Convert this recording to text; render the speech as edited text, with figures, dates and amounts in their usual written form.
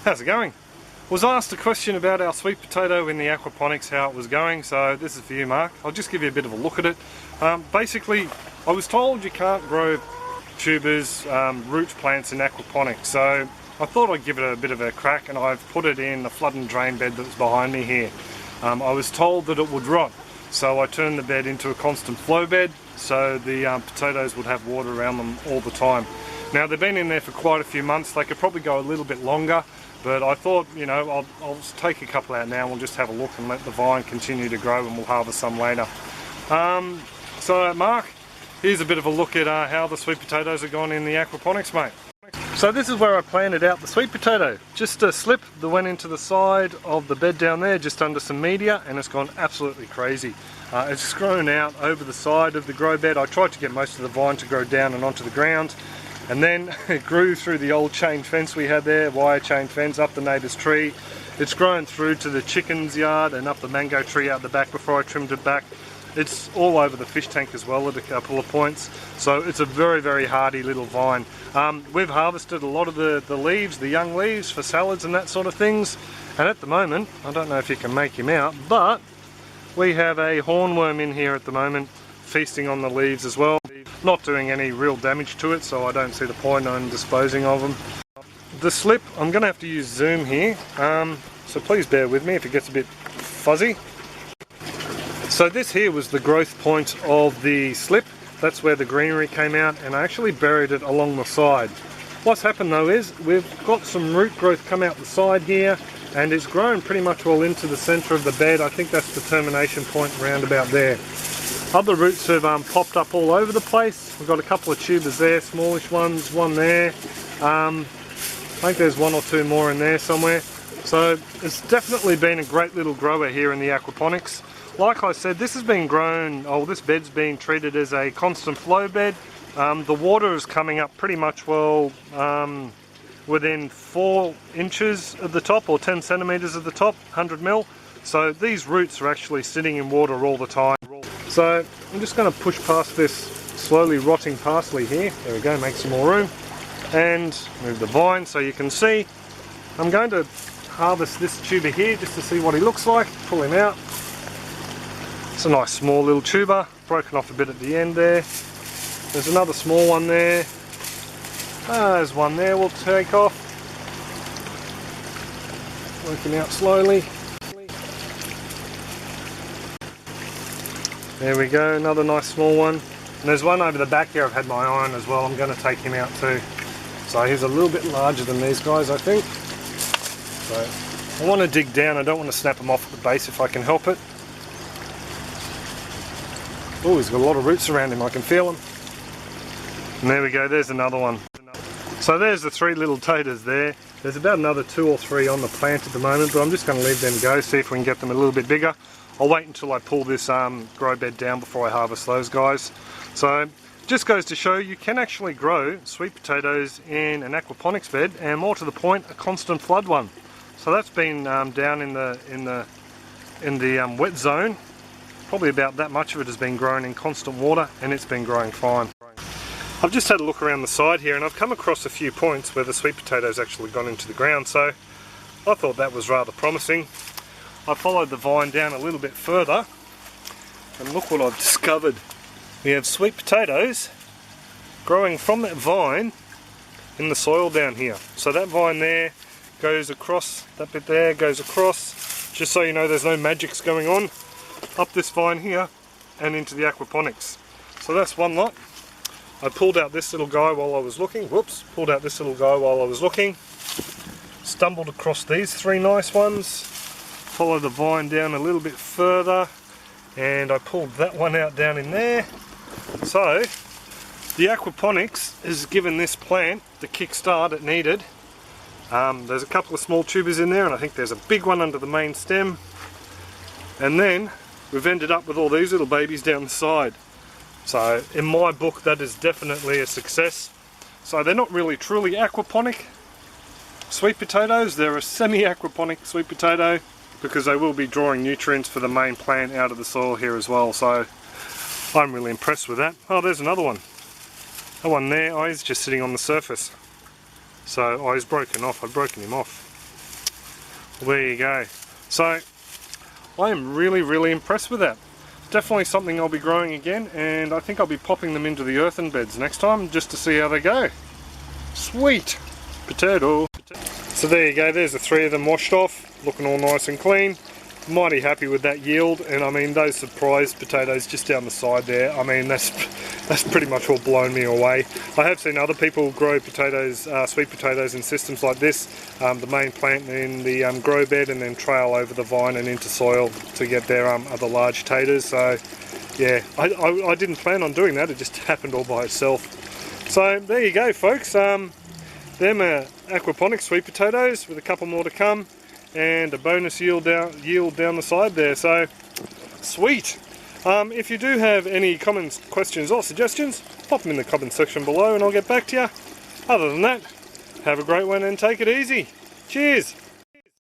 How's it going? Was asked a question about our sweet potato in the aquaponics, how it was going, so this is for you, Mark. I'll just give you a bit of a look at it. Basically, I was told you can't grow tubers, root plants in aquaponics, so I thought I'd give it a bit of a crack, and I've put it in the flood and drain bed that's behind me here. I was told that it would rot, so I turned the bed into a constant flow bed so the potatoes would have water around them all the time. Now they've been in there for quite a few months. They could probably go a little bit longer, but I thought, you know, I'll take a couple out now and we'll just have a look and let the vine continue to grow, and we'll harvest some later. So Mark, here's a bit of a look at how the sweet potatoes are gone in the aquaponics, mate. So this is where I planted out the sweet potato. Just a slip that went into the side of the bed down there, just under some media, and it's gone absolutely crazy. It's grown out over the side of the grow bed. I tried to get most of the vine to grow down and onto the ground, and then it grew through the old chain fence we had there, wire chain fence, up the neighbour's tree. It's grown through to the chicken's yard and up the mango tree out the back before I trimmed it back. It's all over the fish tank as well at a couple of points, so it's a very, very hardy little vine. We've harvested a lot of the leaves, the young leaves, for salads and that sort of things, and at the moment, I don't know if you can make him out, but we have a hornworm in here at the moment, feasting on the leaves as well. Not doing any real damage to it, so I don't see the point in disposing of them. The slip, I'm going to have to use zoom here, so please bear with me if it gets a bit fuzzy. So this here was the growth point of the slip. That's where the greenery came out, and I actually buried it along the side. What's happened though is we've got some root growth come out the side here, and it's grown pretty much all into the centre of the bed. I think that's the termination point round about there. Other roots have popped up all over the place. We've got a couple of tubers there, smallish ones, one there. I think there's one or two more in there somewhere. So it's definitely been a great little grower here in the aquaponics. Like I said, this has been grown, this bed's been treated as a constant flow bed. The water is coming up pretty much within 4 inches of the top, or 10 centimetres of the top, 100 mil. So these roots are actually sitting in water all the time. So I'm just going to push past this slowly rotting parsley here. There we go, make some more room. And move the vine so you can see. I'm going to harvest this tuber here just to see what he looks like. Pull him out. It's a nice small little tuber, broken off a bit at the end there. There's another small one there. There's one there we'll take off. Working out slowly. There we go, another nice small one. And there's one over the back here I've had my eye on as well. I'm going to take him out too. So he's a little bit larger than these guys, I think. So I want to dig down. I don't want to snap them off at the base if I can help it. Oh, he's got a lot of roots around him, I can feel them. And there we go, there's another one. So there's the 3 little taters there. There's about another 2 or 3 on the plant at the moment, but I'm just going to leave them go, see if we can get them a little bit bigger. I'll wait until I pull this grow bed down before I harvest those guys. So just goes to show you can actually grow sweet potatoes in an aquaponics bed, and more to the point, a constant flood one. So that's been down in the wet zone. Probably about that much of it has been grown in constant water, and it's been growing fine. I've just had a look around the side here, and I've come across a few points where the sweet potatoes actually gone into the ground, so I thought that was rather promising. I followed the vine down a little bit further, and look what I've discovered. We have sweet potatoes growing from that vine in the soil down here. So that vine there goes across, that bit there goes across, just so you know there's no magics going on, up this vine here and into the aquaponics. So that's one lot. I pulled out this little guy while I was looking, stumbled across these 3 nice ones, followed the vine down a little bit further, and I pulled that one out down in there. So the aquaponics has given this plant the kickstart it needed. There's a couple of small tubers in there, and I think there's a big one under the main stem, and then we've ended up with all these little babies down the side. So in my book that is definitely a success. So they're not really truly aquaponic sweet potatoes, they're a semi-aquaponic sweet potato, because they will be drawing nutrients for the main plant out of the soil here as well. So I'm really impressed with that. Oh, there's another one. That one there, he's just sitting on the surface. So he's broken off, I've broken him off. There you go. So I am really impressed with that. Definitely something I'll be growing again, and I think I'll be popping them into the earthen beds next time just to see how they go. Sweet potato. So there you go, there's the 3 of them washed off, looking all nice and clean. Mighty happy with that yield, and I mean those surprise potatoes just down the side there, I mean that's pretty much all blown me away. I have seen other people grow potatoes, sweet potatoes in systems like this, the main plant in the grow bed and then trail over the vine and into soil to get their other large taters. So yeah, I didn't plan on doing that, it just happened all by itself. So there you go folks, them are aquaponic sweet potatoes with a couple more to come. And a bonus yield down the side there, so sweet. If you do have any comments, questions or suggestions, pop them in the comment section below and I'll get back to you. Other than that, have a great one and take it easy. Cheers!